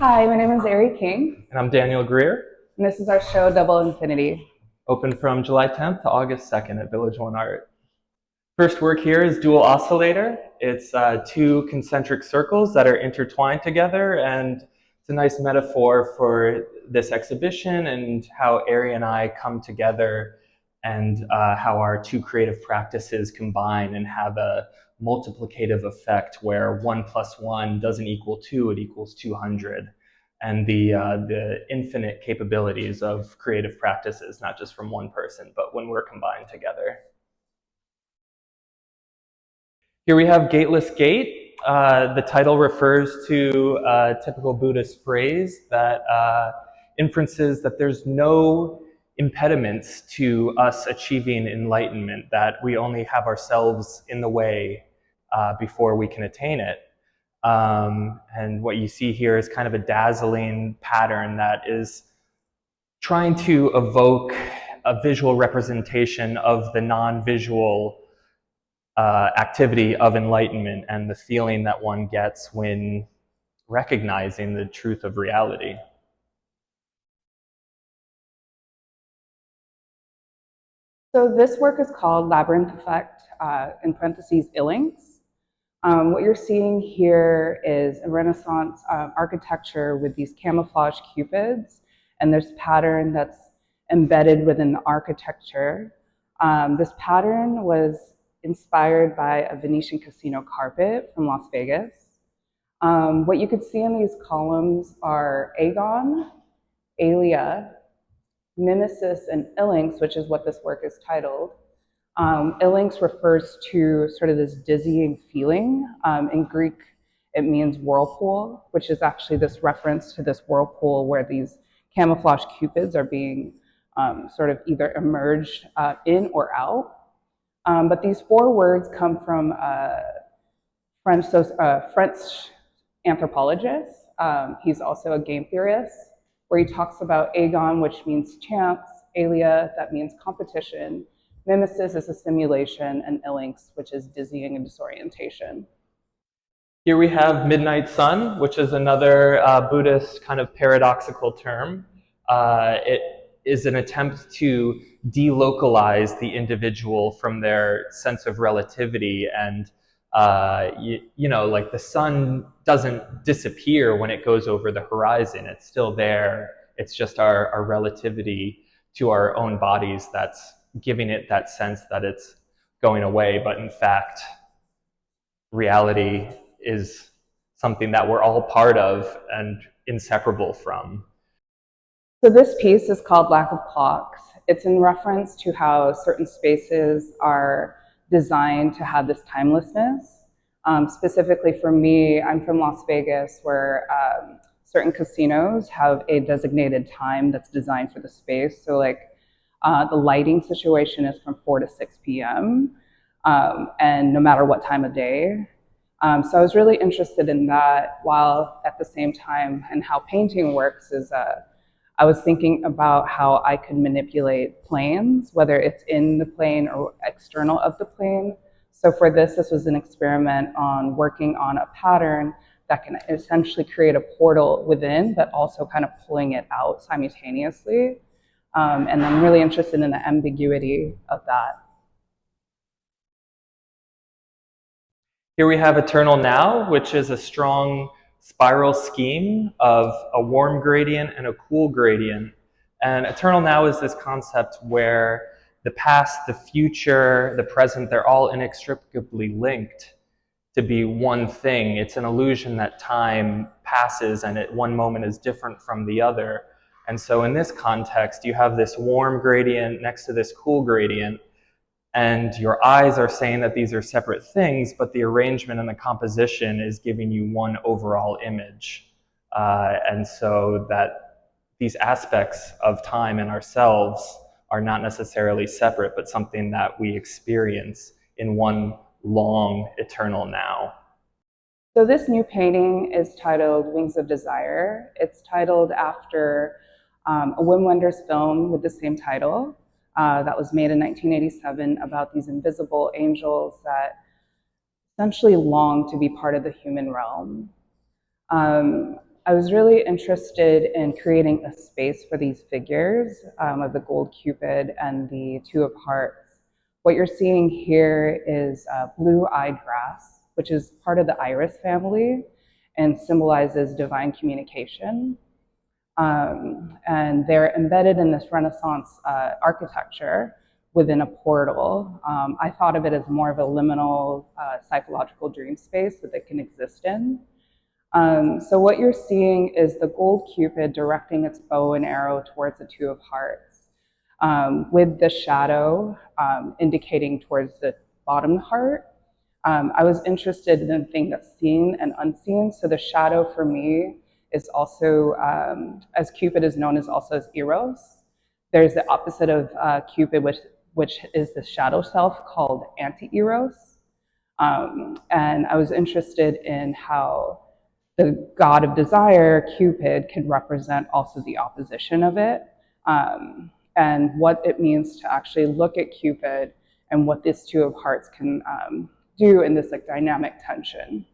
Hi, my name is Ari King, And I'm Daniel Greer. and this is our show, Double Infinity. Open from July 10th to August 2nd at VillageOneArt. First work here is Dual Oscillator. It's two concentric circles that are intertwined together, and it's a nice metaphor for this exhibition and how Ari and I come together and how our two creative practices combine and have a multiplicative effect where 1 + 1 doesn't equal 2, it equals 200. And the infinite capabilities of creative practices, not just from one person, but when we're combined together. Here we have Gateless Gate. The title refers to a typical Buddhist phrase that inferences that there's no impediments to us achieving enlightenment, that we only have ourselves in the way before we can attain it. And what you see here is kind of a dazzling pattern that is trying to evoke a visual representation of the non-visual activity of enlightenment and the feeling that one gets when recognizing the truth of reality. So this work is called Labyrinth Effect, in parentheses, Illings. What you're seeing here is a Renaissance architecture with these camouflage cupids, and there's pattern that's embedded within the architecture. This pattern was inspired by a Venetian casino carpet from Las Vegas. What you could see in these columns are Aegon, Aelia, Mimesis, and Ilinx, which is what this work is titled. Ilinx refers to sort of this dizzying feeling. In Greek, it means whirlpool, which is actually this reference to this whirlpool where these camouflage cupids are being sort of either emerged in or out. But these four words come from French anthropologist. He's also a game theorist, where he talks about agon, which means chance, alia, that means competition, mimesis is a simulation, and ilinx, which is dizzying and disorientation. Here we have midnight sun, which is another Buddhist kind of paradoxical term. It is an attempt to delocalize the individual from their sense of relativity, and you know, like the sun doesn't disappear when it goes over the horizon. It's still there. It's just our relativity to our own bodies that's giving it that sense that it's going away. But in fact, reality is something that we're all part of and inseparable from. So this piece is called Lack of Clocks. It's in reference to how certain spaces are designed to have this timelessness. Specifically for me, I'm from Las Vegas, where certain casinos have a designated time that's designed for the space. So like the lighting situation is from 4 to 6 p.m. And no matter what time of day. So I was really interested in that, while at the same time, and how painting works is I was thinking about how I could manipulate planes, whether it's in the plane or external of the plane. So for this was an experiment on working on a pattern that can essentially create a portal within, but also kind of pulling it out simultaneously. And I'm really interested in the ambiguity of that. Here we have Eternal Now, which is a strong spiral scheme of a warm gradient and a cool gradient. And Eternal Now is this concept where the past, the future, the present, they're all inextricably linked to be one thing. It's an illusion that time passes and at one moment is different from the other. And so in this context, you have this warm gradient next to this cool gradient, and your eyes are saying that these are separate things, but the arrangement and the composition is giving you one overall image. And so that these aspects of time and ourselves are not necessarily separate, but something that we experience in one long, eternal now. So this new painting is titled Wings of Desire. It's titled after a Wim Wenders film with the same title. That was made in 1987 about these invisible angels that essentially long to be part of the human realm. I was really interested in creating a space for these figures of the gold Cupid and the Two of Hearts. What you're seeing here is blue-eyed grass, which is part of the iris family and symbolizes divine communication. And they're embedded in this Renaissance architecture within a portal. I thought of it as more of a liminal psychological dream space that they can exist in. So what you're seeing is the gold Cupid directing its bow and arrow towards the Two of Hearts, with the shadow indicating towards the bottom heart. I was interested in the thing that's seen and unseen. So the shadow for me is also, as Cupid is known as also as Eros. There's the opposite of Cupid, which is the shadow self called anti-Eros. And I was interested in how the god of desire, Cupid, can represent also the opposition of it, and what it means to actually look at Cupid and what this Two of Hearts can do in this like dynamic tension.